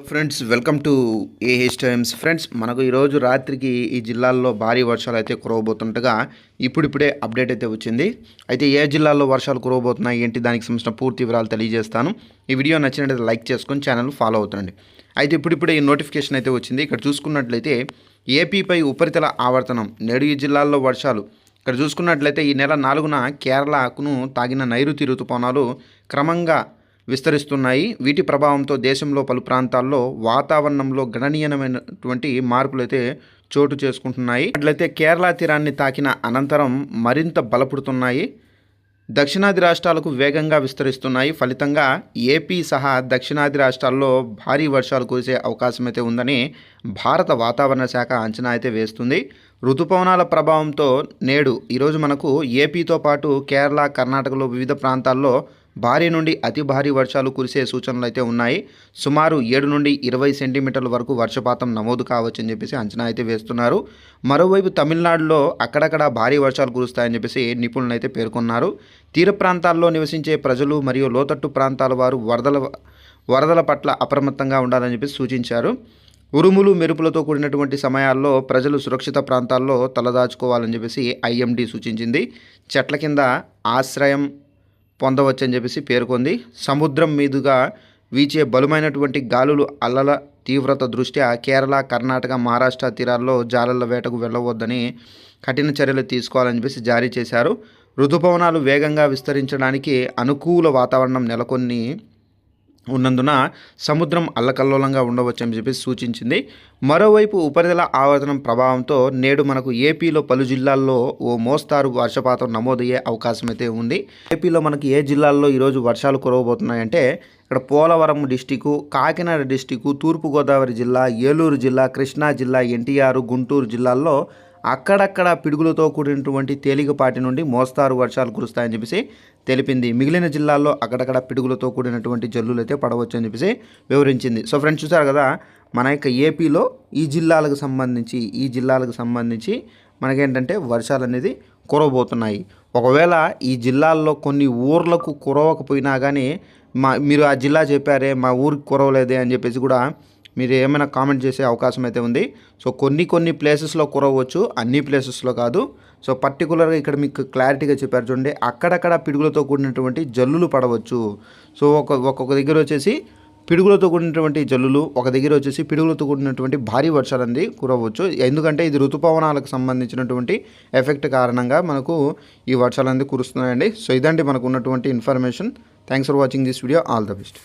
Friends, welcome to AH times. Friends, మనకు ఈరోజు రాత్రికి ఈ జిల్లాల్లో భారీ వర్షాలు అయితే కురవబోతుండగా ఇప్పుడిప్పుడే అప్డేట్ అయితే వచ్చింది. అయితే ఏ జిల్లాల్లో వర్షాలు కురవబోతున్నాయి ఏంటి, దానికి సంబంధించిన పూర్తి వివరాలు తెలియజేస్తాను. ఈ వీడియో నచ్చినట్లయితే లైక్ చేసుకొని ఛానల్ ఫాలో అవుతుండండి. అయితే ఇప్పుడిప్పుడే ఈ నోటిఫికేషన్ అయితే వచ్చింది. ఇక్కడ చూసుకున్నట్లయితే ఏపీపై ఉపరితల ఆవర్తనం, నేడు ఈ జిల్లాల్లో వర్షాలు. ఇక్కడ చూసుకున్నట్లయితే ఈ నెల 4న కేరళకును తాగిన నైరుతి రుతుపవనాలు క్రమంగా విస్తరిస్తున్నాయి. వీటి ప్రభావంతో దేశంలో పలు ప్రాంతాల్లో వాతావరణంలో గణనీయమైనటువంటి మార్పులు అయితే చోటు చేసుకుంటున్నాయి. అట్లయితే కేరళ తీరాన్ని తాకిన అనంతరం మరింత బలపడుతున్నాయి. దక్షిణాది రాష్ట్రాలకు వేగంగా విస్తరిస్తున్నాయి. ఫలితంగా ఏపీ సహా దక్షిణాది రాష్ట్రాల్లో భారీ వర్షాలు కురిసే అవకాశం అయితే ఉందని భారత వాతావరణ శాఖ అంచనా అయితే వేస్తుంది. రుతుపవనాల ప్రభావంతో నేడు ఈరోజు మనకు ఏపీతో పాటు కేరళ, కర్ణాటకలో వివిధ ప్రాంతాల్లో భారీ నుండి అతి భారీ వర్షాలు కురిసే సూచనలు అయితే ఉన్నాయి. సుమారు 7 నుండి 20 సెంటీమీటర్ల వరకు వర్షపాతం నమోదు కావచ్చని చెప్పేసి అంచనా అయితే వేస్తున్నారు. మరోవైపు తమిళనాడులో అక్కడక్కడ భారీ వర్షాలు కురుస్తాయని చెప్పేసి నిపుణులు అయితే పేర్కొన్నారు. తీర ప్రాంతాల్లో నివసించే ప్రజలు మరియు లోతట్టు ప్రాంతాల వారు వరదల పట్ల అప్రమత్తంగా ఉండాలని చెప్పేసి సూచించారు. ఉరుములు మెరుపులతో కూడినటువంటి సమయాల్లో ప్రజలు సురక్షిత ప్రాంతాల్లో తలదాచుకోవాలని చెప్పేసి ఐఎండీ సూచించింది. చెట్ల కింద ఆశ్రయం పొందవచ్చని చెప్పేసి పేర్కొంది. సముద్రం మీదుగా వీచే బలమైనటువంటి గాలులు అలల తీవ్రత దృష్ట్యా కేరళ, కర్ణాటక, మహారాష్ట్ర తీరాల్లో జాలర్ల వేటకు వెళ్ళవద్దని కఠిన చర్యలు తీసుకోవాలని చెప్పేసి జారీ చేశారు. రుతుపవనాలు వేగంగా విస్తరించడానికి అనుకూల వాతావరణం నెలకొని ఉన్నందున సముద్రం అల్లకల్లోలంగా ఉండవచ్చని చెప్పేసి సూచించింది. మరోవైపు ఉపరితల ఆవర్తనం ప్రభావంతో నేడు మనకు ఏపీలో పలు జిల్లాల్లో ఓ మోస్తారు వర్షపాతం నమోదయ్యే అవకాశం అయితే ఉంది. ఏపీలో మనకి ఏ జిల్లాల్లో ఈరోజు వర్షాలు కురవబోతున్నాయంటే ఇక్కడ పోలవరం డిస్టికు, కాకినాడ డిస్టికు, తూర్పుగోదావరి జిల్లా, ఏలూరు జిల్లా, కృష్ణా జిల్లా, ఎన్టీఆర్, గుంటూరు జిల్లాల్లో అక్కడక్కడ పిడుగులతో కూడినటువంటి తేలికపాటి నుండి మోస్తారు వర్షాలు కురుస్తాయని చెప్పేసి తెలిపింది. మిగిలిన జిల్లాల్లో అక్కడక్కడ పిడుగులతో కూడినటువంటి జల్లులు అయితే పడవచ్చు అని చెప్పేసి వివరించింది. సో ఫ్రెండ్స్, చూసారు కదా, మన యొక్క ఏపీలో ఈ జిల్లాలకు సంబంధించి మనకేంటంటే వర్షాలు అనేది కురవబోతున్నాయి. ఒకవేళ ఈ జిల్లాల్లో కొన్ని ఊర్లకు కురవకపోయినా కానీ మీరు ఆ జిల్లా చెప్పారే మా ఊరికి కురవలేదే అని చెప్పేసి కూడా మీరు ఏమైనా కామెంట్ చేసే అవకాశం అయితే ఉంది. సో కొన్ని ప్లేసెస్లో కురవచ్చు, అన్ని ప్లేసెస్లో కాదు. సో పర్టికులర్గా ఇక్కడ మీకు క్లారిటీగా చెప్పారు చూడండి, అక్కడక్కడ పిడుగులతో కూడినటువంటి జల్లులు పడవచ్చు. సో ఒక్కొక్క దగ్గర వచ్చేసి పిడుగులతో కూడినటువంటి జల్లులు, ఒక దగ్గర వచ్చేసి పిడుగులతో కూడినటువంటి భారీ వర్షాలు అనేది కురవచ్చు. ఎందుకంటే ఇది ఋతుపవనాలకు సంబంధించినటువంటి ఎఫెక్ట్ కారణంగా మనకు ఈ వర్షాలు అనేది కురుస్తున్నాయండి. సో ఇదండి మనకు ఉన్నటువంటి information. Thanks for watching this video. All the best.